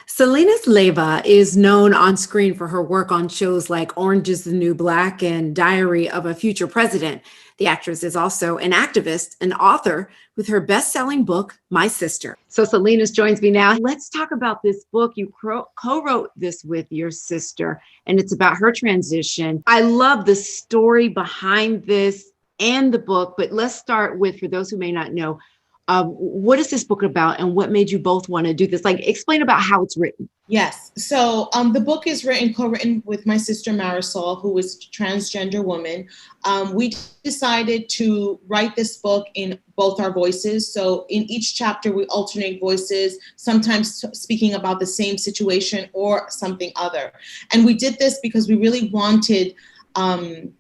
Selenis Leyva is known on screen for her work on shows like Orange is the New Black and Diary of a Future President. The actress is also an activist and author with her best-selling book, My Sister. So Selenis joins me now. Let's talk about this book. You co-wrote this with your sister, and it's about her transition. I love the story behind this and the book, but let's start with, for those who may not know, what is this book about and what made you both want to do this? Like, explain about how it's written. Yes. So the book is co-written with my sister Marisol, who is a transgender woman. We decided to write this book in both our voices. So in each chapter, we alternate voices, sometimes speaking about the same situation or something other. And we did this because we really wanted to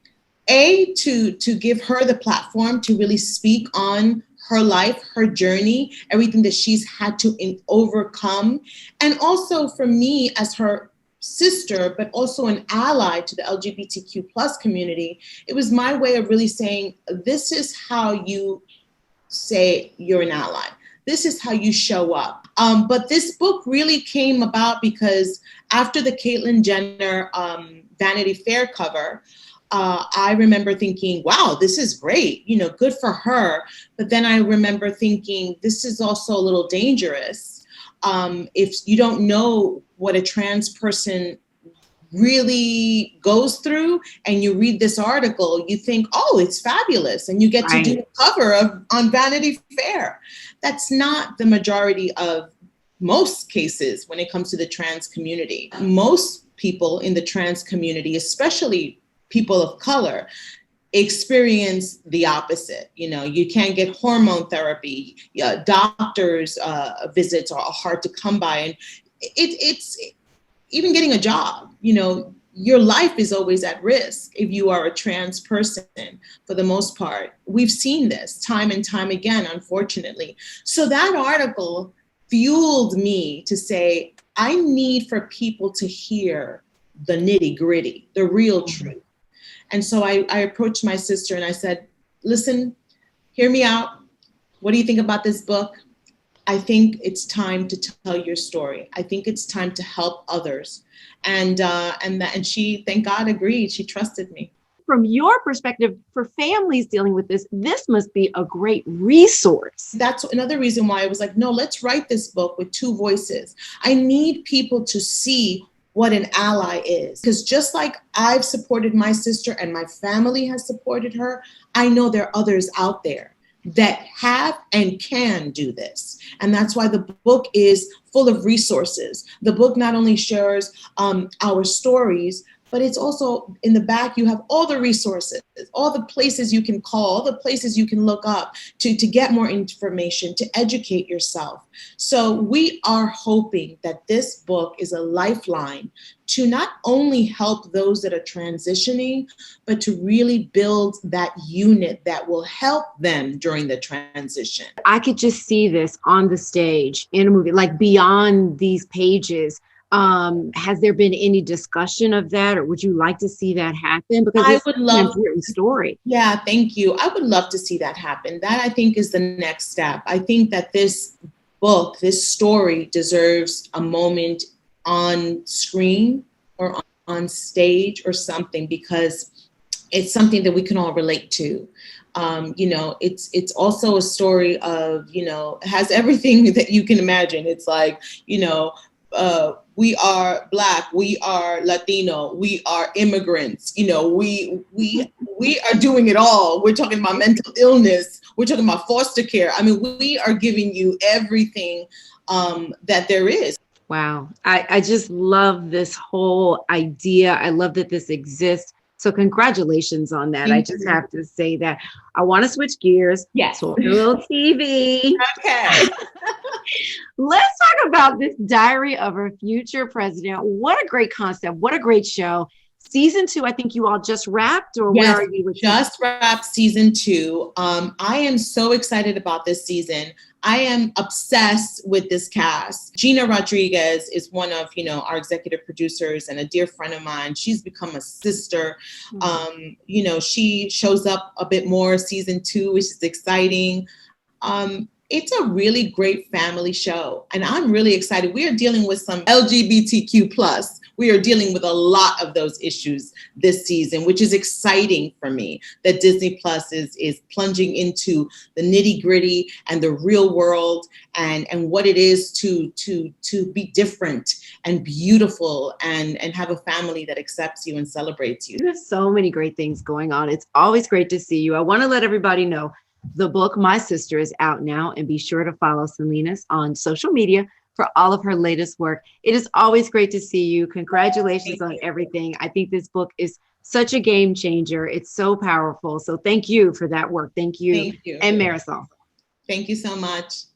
give her the platform to really speak on her life, her journey, everything that she's had to overcome. And also for me as her sister, but also an ally to the LGBTQ plus community, it was my way of really saying, this is how you say you're an ally. This is how you show up. But this book really came about because after the Caitlyn Jenner Vanity Fair cover, I remember thinking, wow, this is great, good for her. But then I remember thinking, this is also a little dangerous. If you don't know what a trans person really goes through and you read this article, you think, oh, it's fabulous. And you get to do a cover on Vanity Fair. That's not the majority of most cases when it comes to the trans community. Most people in the trans community, especially people of color, experience the opposite. You can't get hormone therapy. Doctors' visits are hard to come by. And it's even getting a job. Your life is always at risk if you are a trans person, for the most part. We've seen this time and time again, unfortunately. So that article fueled me to say, I need for people to hear the nitty gritty, the real truth. And so I approached my sister and I said, listen, hear me out. What do you think about this book? I think it's time to tell your story. I think it's time to help others. And she, thank God, agreed. She trusted me. From your perspective, for families dealing with this must be a great resource. That's another reason why I was like, no, let's write this book with two voices. I need people to see what an ally is. Because just like I've supported my sister and my family has supported her, I know there are others out there that have and can do this. And that's why the book is full of resources. The book not only shares our stories, but it's also in the back, you have all the resources, all the places you can call, all the places you can look up to get more information, to educate yourself. So we are hoping that this book is a lifeline to not only help those that are transitioning, but to really build that unit that will help them during the transition. I could just see this on the stage in a movie, like beyond these pages. Has there been any discussion of that, or would you like to see that happen? Because I would love an important story. Yeah, thank you. I would love to see that happen. That I think is the next step. I think that this book, this story deserves a moment on screen or on stage or something, because it's something that we can all relate to. It's also a story of, it has everything that you can imagine. It's like, we are Black, we are Latino, we are immigrants, we are doing it all. We're talking about mental illness, we're talking about foster care. I mean, we are giving you everything that there is. Wow. I just love this whole idea. I love that this exists. So congratulations on that. I just have to say that. I want to switch gears. Yes. So a little TV. Okay. Let's talk about this Diary of a Future President. What a great concept. What a great show. Season 2, I think you all just wrapped, or yes, where are you with just wrapped season 2. I am so excited about this season. I am obsessed with this cast. Gina Rodriguez is one of, our executive producers and a dear friend of mine. She's become a sister. She shows up a bit more season 2, which is exciting. It's a really great family show, and I'm really excited. We are dealing with some LGBTQ plus. We are dealing with a lot of those issues this season, which is exciting for me that Disney Plus is plunging into the nitty gritty and the real world and what it is to be different and beautiful and have a family that accepts you and celebrates you. You have so many great things going on. It's always great to see you. I want to let everybody know the book, My Sister, is out now, and be sure to follow Selenis on social media for all of her latest work. It is always great to see you. Congratulations on everything. I think this book is such a game changer. It's so powerful. So thank you for that work. Thank you. Thank you. And Marisol. Thank you so much.